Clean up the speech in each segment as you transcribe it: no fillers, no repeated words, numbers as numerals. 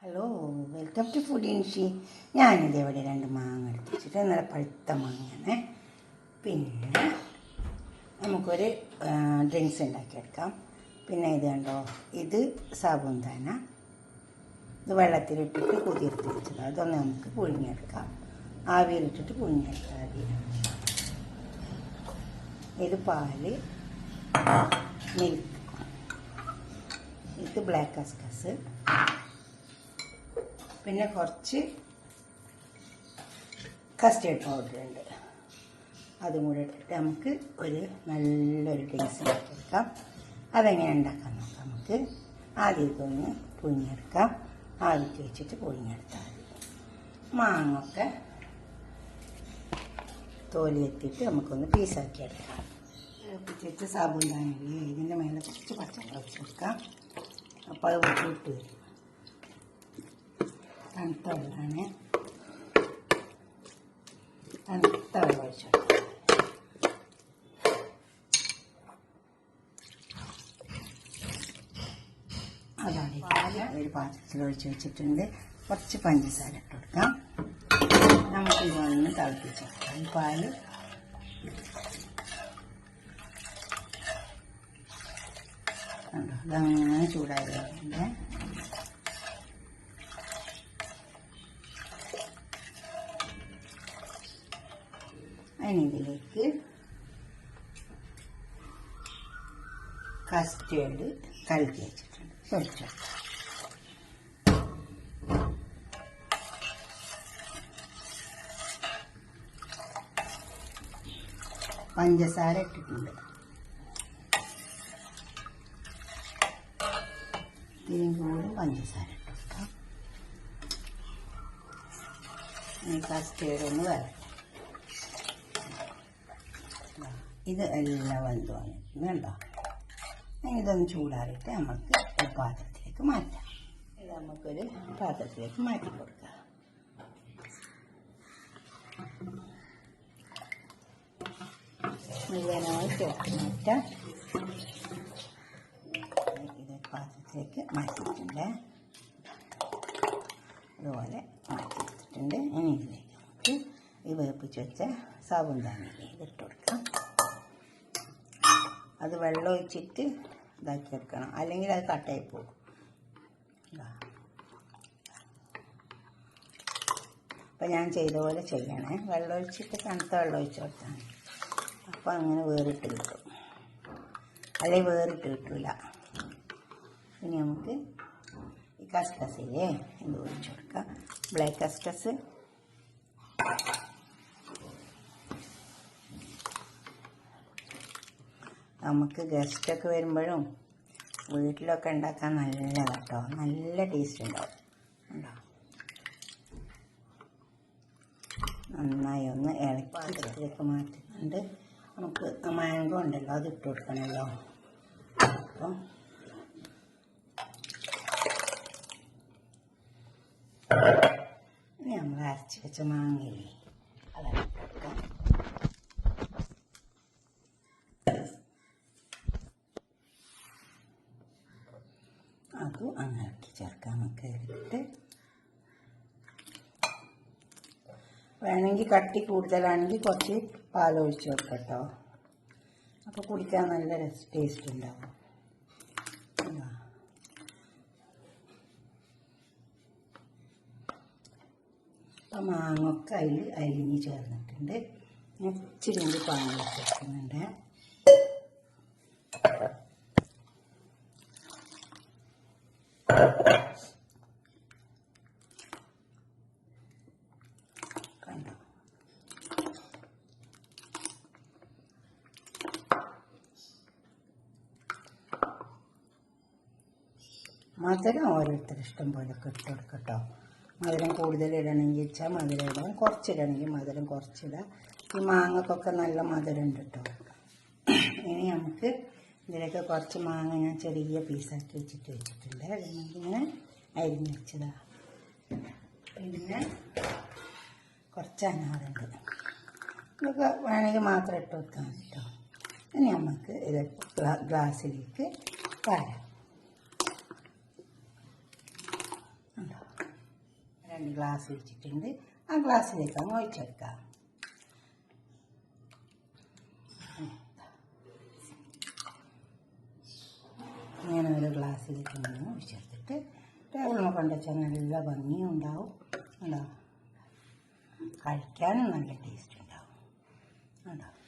Hello, welcome to food ഇൻഷി. ഞാനിത് ഇവിടെ 2 മാങ്ങ എടുത്ത് വെച്ചിട്ട് നല്ല പഴുത്ത മാങ്ങയാണ്. പിന്നെ നമുക്കൊരു ഡ്രിങ്ക്സ് ഉണ്ടാക്കിയെടുക്കാം. പിന്നെ ഇത് കണ്ടോ, ഇത് സാബുന്താന, ഇത് വെള്ളത്തിലിട്ടിട്ട് കുതിർത്ത് വെച്ചത്. അതൊന്ന് നമുക്ക് പുഴുങ്ങിയെടുക്കാം. ആവിയിലിട്ടിട്ട് പുഴുങ്ങിയെടുക്കാം ആദ്യം. ഇത് പാല്, മിൽക്ക്, ഇത് ബ്ലാക്ക് കസ്കസ്, പിന്നെ കുറച്ച് കസ്റ്റേർഡ് പൗഡർ ഉണ്ട്. അതും കൂടെ ഇട്ടിട്ട് നമുക്ക് ഒരു നല്ലൊരു ഡ്രിങ്ക്സ് ഉണ്ടാക്കിയെടുക്കാം. അതെങ്ങനെ ഉണ്ടാക്കാൻ നോക്കാം. നമുക്ക് ആദ്യം ഇതൊന്ന് പുഴുങ്ങിയെടുക്കാം. ആവിക്ക് വെച്ചിട്ട് പുഴുങ്ങിയെടുത്താൽ മതി. മാങ്ങൊക്കെ തോലിയെത്തിയിട്ട് നമുക്കൊന്ന് പീസാക്കിയെടുക്കാം. പിച്ചിട്ട് സാബുന്താനില്ലേ, ഇതിൻ്റെ മേലെ കുറച്ച് പച്ചവെള്ളം ഒഴിച്ച് കൊടുക്കാം. അപ്പോൾ അത് വിട്ട് വരും. തണുത്ത വെള്ളമാണ്. തണുത്ത വെള്ളം ഒഴിച്ചു കൊടുക്കാം. അതാണ് ഒരു പാത്രത്തിൽ ഒഴിച്ച് വെച്ചിട്ടുണ്ട്. കുറച്ച് പഞ്ചസാര ഇട്ട് കൊടുക്കാം. നമുക്ക് ഇതൊന്ന് തിളപ്പിച്ചെടുക്കാം. ഈ പാല് കണ്ടോ, ഇതങ്ങനെ ചൂടായി വരുന്നുണ്ട്. അതിനിതിലേക്ക് കസ്റ്റേർഡ് കലക്കി വെച്ചിട്ടുണ്ട്. ഒഴിച്ചു പഞ്ചസാര ഇട്ടിട്ടുണ്ട്. ഇതിനും കൂടി പഞ്ചസാര ഇട്ട് കൊടുക്കാം. കസ്റ്റേർഡ് ഒന്ന് വരട്ടെ. ഇത് എല്ലാം വെന്തോന്ന് വേണ്ട. ഇതൊന്ന് ചൂടാറിയിട്ട് നമുക്ക് ഒരു പാത്രത്തിലേക്ക് മാറ്റാം. ഇത് നമുക്കൊരു പാത്രത്തിലേക്ക് മാറ്റി കൊടുക്കാം. മുഴുവനായിട്ട് മാറ്റാം. ഇത് പാത്രത്തിലേക്ക് മാറ്റിയിട്ടുണ്ട്. അതുപോലെ മാറ്റിയെടുത്തിട്ടുണ്ട്. ഇനി ഇതിലേക്ക് നമുക്ക് ഈ വേപ്പിച്ച് വെച്ച സാബുന്താനില്ലേ ഇതിട്ട് കൊടുക്കാം. അത് വെള്ളം ഒഴിച്ചിട്ട് ഇതാക്കിയെടുക്കണം, അല്ലെങ്കിൽ അത് കട്ടായി പോകും. അപ്പം ഞാൻ ചെയ്ത പോലെ ചെയ്യണേ. വെള്ളം ഒഴിച്ചിട്ട് തണുത്ത വെള്ളം ഒഴിച്ച് കൊടുത്താൽ അപ്പം അങ്ങനെ വേറിട്ട് കിട്ടും, അല്ലെങ്കിൽ വേറിട്ട് കിട്ടില്ല. ഇനി നമുക്ക് ഈ കസ്കസില്ലേ ഇത് ഒഴിച്ച് കൊടുക്കാം. ബ്ലാക്ക് കസ്കസ്, നമുക്ക് ഗസ്റ്റൊക്കെ വരുമ്പോഴും വീട്ടിലൊക്കെ ഉണ്ടാക്കാൻ നല്ലതാണ് കേട്ടോ. നല്ല ടേസ്റ്റ് ഉണ്ടാവും. ഉണ്ടോ, നന്നായി ഒന്ന് ഇളക്കി പാത്രത്തിലേക്ക് മാറ്റുന്നുണ്ട്. നമുക്ക് മാംഗോ ഉണ്ടല്ലോ, അത് ഇട്ട് കൊടുക്കണമല്ലോ. അപ്പം ഇനി നമ്മൾ അരച്ച് വെച്ച മാങ്ങയില്ലേ അതാണ് ഇട്ട് കൊടുക്കാം. അതും അങ്ങനെ ഇട്ട് ചേർക്കാം. നമുക്ക് ഇട്ട് വേണമെങ്കിൽ കട്ടി കൂടുതലാണെങ്കിൽ കുറച്ച് പാലൊഴിച്ച് കൊടുക്കട്ടോ. അപ്പോൾ കുടിക്കാൻ നല്ല ടേസ്റ്റ് ഉണ്ടാവും. അപ്പം മാങ്ങൊക്കെ അതിൽ അരിഞ്ഞ് ചേർന്നിട്ടുണ്ട്. ഇച്ചിരി കൂടി പാൽ ചേർക്കുന്നുണ്ട്. കണ്ടോ, മധുരം ഓരോരുത്തർ ഇഷ്ടം പോലൊക്കെ ഇട്ട് കൊടുക്കട്ടോ. മധുരം കൂടുതൽ ഇടണമെങ്കിൽ വെച്ചാൽ മധുരം ഇടാം, കുറച്ചിടണമെങ്കിൽ മധുരം കുറച്ചിടാം. ഈ മാങ്ങക്കൊക്കെ നല്ല മധുരം ഉണ്ട് കേട്ടോ. ഇനി നമുക്ക് ഇതിലൊക്കെ കുറച്ച് മാങ്ങ ഞാൻ ചെറിയ പീസാക്കി വെച്ചിട്ടുണ്ട്. അതിങ്ങനെ അരിഞ്ഞ് വെച്ചതാണ്. പിന്നെ കുറച്ച് അനാറുണ്ട്. ഇതൊക്കെ വേണമെങ്കിൽ മാത്രം ഇട്ട് കൊടുക്കാൻ മതി കേട്ടോ. ഇനി നമുക്ക് ഇത് ഗ്ലാസ്സിലേക്ക് പാരാം. 2 ഗ്ലാസ് വെച്ചിട്ടുണ്ട്. ആ ഗ്ലാസ്സിലേക്ക് അങ്ങ് ഒഴിച്ചെടുക്കാം. ഇങ്ങനെ ഒരു ഗ്ലാസ്സിലേക്ക് നിന്ന് ഒഴിച്ചെടുത്തിട്ട് ടേബിളിൽ കൊണ്ടുവച്ചാൽ നല്ല ഭംഗിയും ഉണ്ടാവും. ഉണ്ടാവും, കഴിക്കാനും നല്ല ടേസ്റ്റ് ഉണ്ടാവും. ഉണ്ടാവും.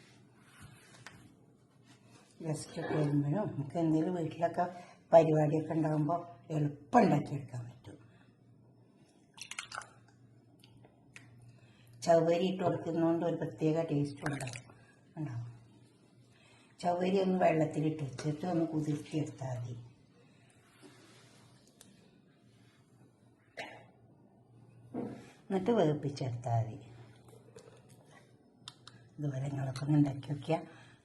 ഗസ്റ്റൊക്കെ വരുമ്പോഴും നമുക്ക് എന്തെങ്കിലും വീട്ടിലൊക്കെ പരിപാടിയൊക്കെ ഉണ്ടാകുമ്പോൾ എളുപ്പം ഉണ്ടാക്കിയെടുക്കാൻ പറ്റും. ചവ്വരി ഇട്ട് കൊടുക്കുന്നതുകൊണ്ട് ഒരു പ്രത്യേക ടേസ്റ്റ് ഉണ്ടാവും. ചവ്വരി ഒന്ന് വെള്ളത്തിലിട്ട് വെച്ചിട്ട് ഒന്ന് കുതിർത്തിയെടുത്താൽ മതി. എന്നിട്ട് വേവിപ്പിച്ചെടുത്താൽ മതി. ഇതുപോലെ നിങ്ങളൊക്കെ ഒന്ന് ഉണ്ടാക്കി നോക്കിയാൽ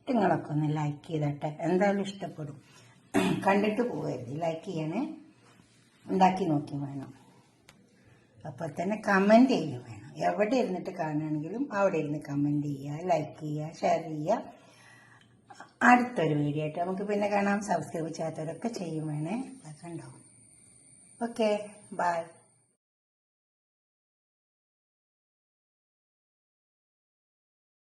നിങ്ങളൊക്കെ ഒന്ന് ലൈക്ക് ചെയ്തട്ടെ. എന്തായാലും ഇഷ്ടപ്പെടും. കണ്ടിട്ട് പോകരുത്, ലൈക്ക് ചെയ്യണേ. ഉണ്ടാക്കി നോക്കി വേണം. അപ്പോൾ തന്നെ കമൻറ്റ് ചെയ്യുക വേണം. എവിടെ ഇരുന്നിട്ട് കാണുകയാണെങ്കിലും അവിടെ ഇരുന്ന് കമൻറ്റ് ചെയ്യുക, ലൈക്ക് ചെയ്യുക, ഷെയർ ചെയ്യുക. അടുത്തൊരു വീഡിയോ ആയിട്ട് നമുക്ക് പിന്നെ കാണാം. സബ്സ്ക്രൈബ് ചെയ്യാത്തവരൊക്കെ ചെയ്യും വേണേ. അതൊക്കെ ഉണ്ടാവും. Okay, by.